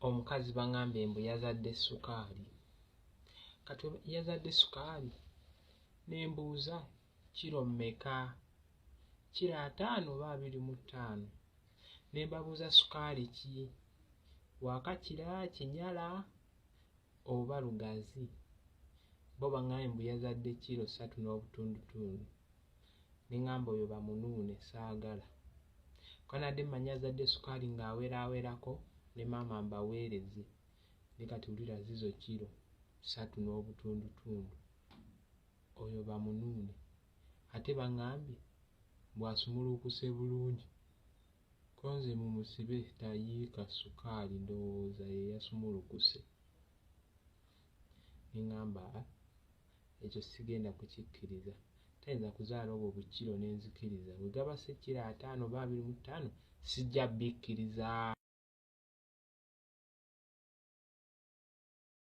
omukazi bangambye mbu yazadde sukaali. Kati yazadde sukaali nembuuza kiro mmeka? Kiro 5 oba 25? Nembabuuza sukaali ki? Wakakira, kinyala oba lugazi? Bo bangambye mbu yazadde kiro 3.5. Nengamba oyo bamunuune saagala. Kanadde manya yazadde sukaali ng'awerawerako ne maama mbaweereze. Ne kati ulira zizo kiro 3.5. Oyo bamunuune. Ate bangambye bw'asumulukuse bulungi konze mumusibe tayiika sukaali ndowooza ye yasumulukuse. Nengamba ekyo sigenda kukikkiriza. Tayinza kuzaala obwo bukiro nenzikiriza. Bwe gaba se kiro 5 oba 25 sijja bikkiriza.